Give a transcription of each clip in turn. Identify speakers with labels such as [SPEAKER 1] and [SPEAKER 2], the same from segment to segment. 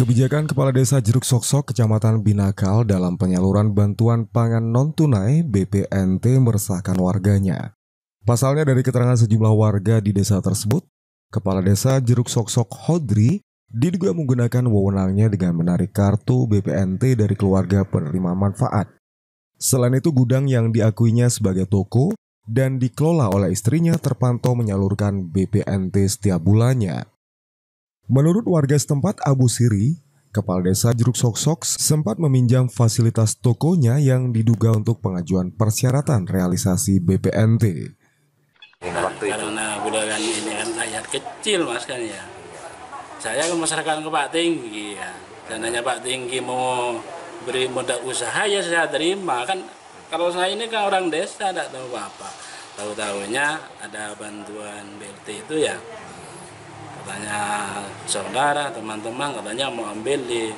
[SPEAKER 1] Kebijakan Kepala Desa Jeruk Soksok, Kecamatan Binakal dalam penyaluran bantuan pangan non-tunai BPNT meresahkan warganya. Pasalnya dari keterangan sejumlah warga di desa tersebut, Kepala Desa Jeruk Soksok Hodri diduga menggunakan wewenangnya dengan menarik kartu BPNT dari keluarga penerima manfaat. Selain itu, gudang yang diakuinya sebagai toko dan dikelola oleh istrinya terpantau menyalurkan BPNT setiap bulannya. Menurut warga setempat Abu Siri, Kepala Desa Jeruk Soksok sempat meminjam fasilitas tokonya yang diduga untuk pengajuan persyaratan realisasi BPNT.
[SPEAKER 2] Karena gudang ini kan rakyat kecil mas kan ya. Saya kan masyarakat ke Pak Tinggi ya. Dananya Pak Tinggi mau beri modal usaha ya saya terima kan. Kalau saya ini kan orang desa tidak tahu apa-apa. Tahu-tahunya ada bantuan BLT itu ya. Katanya saudara, teman-teman katanya mau ambil di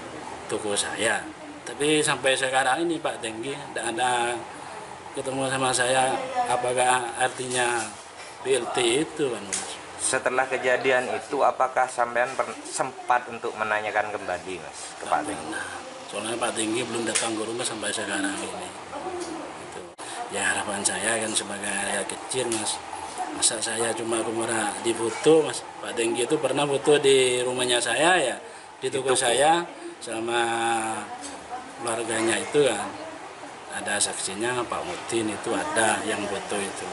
[SPEAKER 2] toko saya. Tapi sampai sekarang ini Pak Tinggi tidak ada ketemu sama saya apakah artinya BLT itu kan mas.
[SPEAKER 3] Setelah kejadian itu apakah sampean sempat untuk menanyakan kembali mas ke Pak Tinggi?
[SPEAKER 2] Soalnya Pak Tinggi belum datang ke rumah sampai sekarang ini. Itu. Ya harapan saya kan sebagai rakyat kecil mas. Masa saya cuma kemarin di foto mas. Pak Tinggi itu pernah foto di rumahnya saya ya. Di toko saya sama keluarganya itu kan. Ada saksinya Pak Mutin itu ada yang foto itu.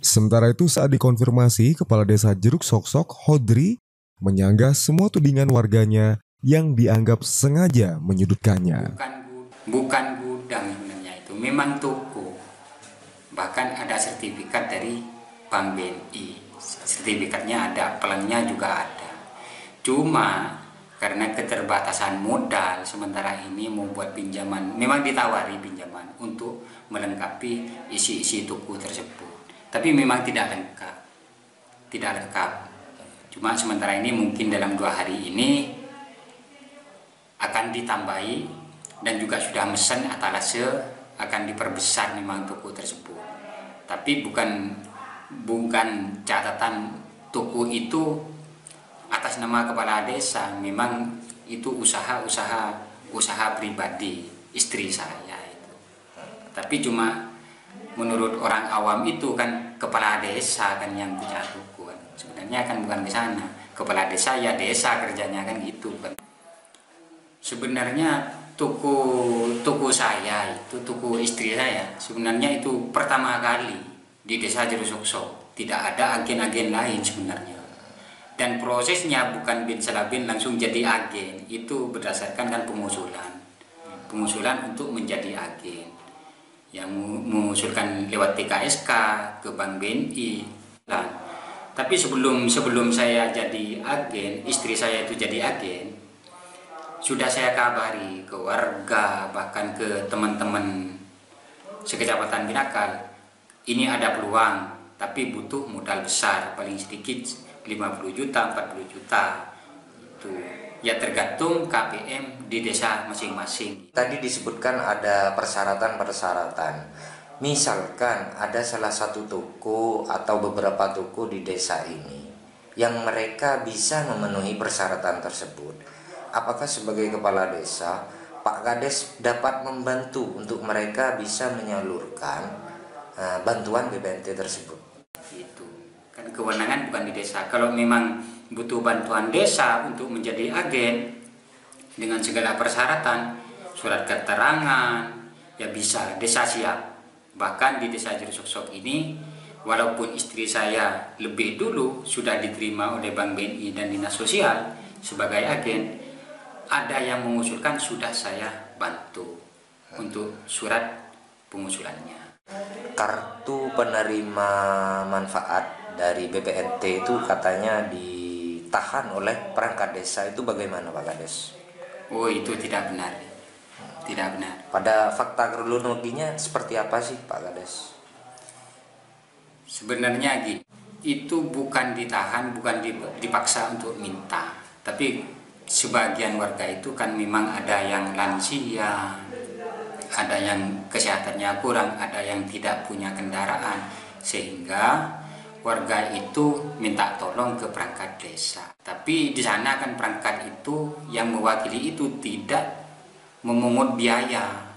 [SPEAKER 1] Sementara itu saat dikonfirmasi, Kepala Desa Jeruk Soksok Hodri menyanggah semua tudingan warganya yang dianggap sengaja menyudutkannya.
[SPEAKER 4] Bukan gudang sebenarnya itu, memang toko. Bahkan ada sertifikat dari Bank BNI. Sertifikatnya ada, pelangnya juga ada. Cuma karena keterbatasan modal sementara ini mau buat pinjaman, memang ditawari pinjaman untuk melengkapi isi-isi toko tersebut. Tapi memang tidak lengkap. Cuma sementara ini mungkin dalam 2 hari ini akan ditambahi dan juga sudah mesen etalase akan diperbesar memang toko tersebut. Tapi bukan catatan toko itu atas nama kepala desa, memang itu usaha pribadi istri saya itu. Tapi cuma menurut orang awam itu kan kepala desa kan yang punya toko kan. Sebenarnya kan bukan ke sana. Kepala desa ya desa kerjanya kan gitu kan. Sebenarnya toko saya itu toko istri saya sebenarnya itu pertama kali di desa Jeruk Soksok. Tidak ada agen-agen lain sebenarnya. Dan prosesnya bukan bin salabin langsung jadi agen. Itu berdasarkan kan pengusulan untuk menjadi agen. Yang mengusulkan lewat TKSK ke Bank BNI. Nah, tapi sebelum saya jadi agen, istri saya itu jadi agen, sudah saya kabari ke warga bahkan ke teman-teman sekecamatan Binakal, ini ada peluang, tapi butuh modal besar, paling sedikit 50 juta, 40 juta. Itu ya tergantung KPM di desa masing-masing.
[SPEAKER 3] Tadi disebutkan ada persyaratan. Misalkan ada salah satu toko atau beberapa toko di desa ini yang mereka bisa memenuhi persyaratan tersebut. Apakah sebagai kepala desa, Pak Kades dapat membantu untuk mereka bisa menyalurkan bantuan BPNT tersebut?
[SPEAKER 4] Itu kan kewenangan bukan di desa. Kalau memang butuh bantuan desa untuk menjadi agen dengan segala persyaratan, surat keterangan, ya bisa, desa siap. Bahkan di desa Jeruk Soksok ini, walaupun istri saya lebih dulu sudah diterima oleh Bank BNI dan Dinas Sosial sebagai agen, ada yang mengusulkan sudah saya bantu untuk surat pengusulannya.
[SPEAKER 3] Kartu penerima manfaat dari BPNT itu katanya ditahan oleh perangkat desa, itu bagaimana Pak Kades?
[SPEAKER 4] Oh, itu tidak benar. Tidak benar.
[SPEAKER 3] Pada fakta kronologinya seperti apa sih Pak Kades?
[SPEAKER 4] Sebenarnya gitu, itu bukan ditahan, bukan dipaksa untuk minta. Tapi sebagian warga itu kan memang ada yang lansia, ada yang kesehatannya kurang, ada yang tidak punya kendaraan, sehingga warga itu minta tolong ke perangkat desa. Tapi di sana kan perangkat itu yang mewakili itu tidak memungut biaya,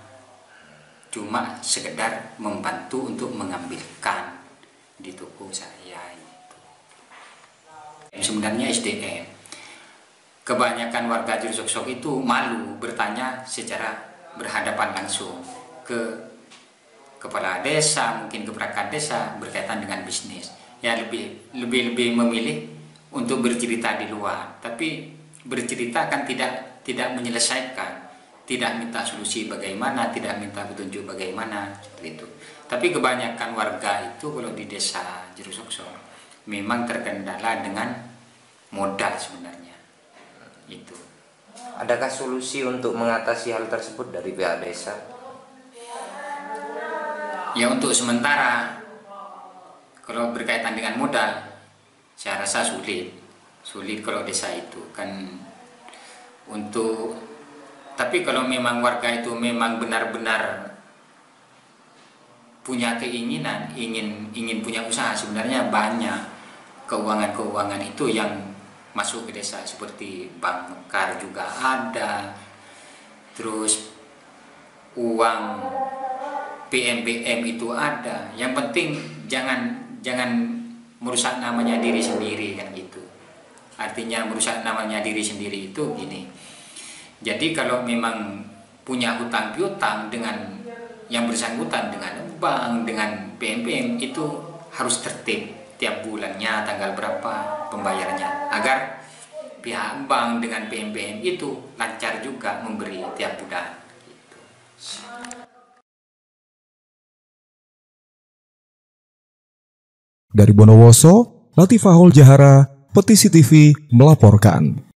[SPEAKER 4] cuma sekedar membantu untuk mengambilkan di toko saya itu. Sebenarnya SDM, kebanyakan warga Jerusoksok itu malu bertanya secara berhadapan langsung ke kepala desa, mungkin ke perangkat desa berkaitan dengan bisnis. Ya lebih memilih untuk bercerita di luar, tapi bercerita kan tidak menyelesaikan, tidak minta solusi bagaimana, tidak minta petunjuk bagaimana seperti itu. Tapi kebanyakan warga itu kalau di desa Jerusoksok memang terkendala dengan modal sebenarnya itu.
[SPEAKER 3] Adakah solusi untuk mengatasi hal tersebut dari pihak desa?
[SPEAKER 4] Ya untuk sementara kalau berkaitan dengan modal saya rasa sulit kalau desa itu kan untuk. Tapi kalau memang warga itu memang benar-benar punya keinginan ingin punya usaha, sebenarnya banyak keuangan itu yang masuk ke desa, seperti bank mekar juga ada, terus uang PMBM itu ada. Yang penting jangan merusak namanya diri sendiri kan gitu. Artinya merusak namanya diri sendiri itu gini. Jadi kalau memang punya hutang piutang dengan yang bersangkutan dengan bank, dengan PMBM, itu harus tertib tiap bulannya tanggal berapa pembayarannya, agar pihak bank dengan PMBM itu lancar juga memberi tiap bulan gitu.
[SPEAKER 1] Dari Bondowoso, Latifahul Jahara, Petisi TV melaporkan.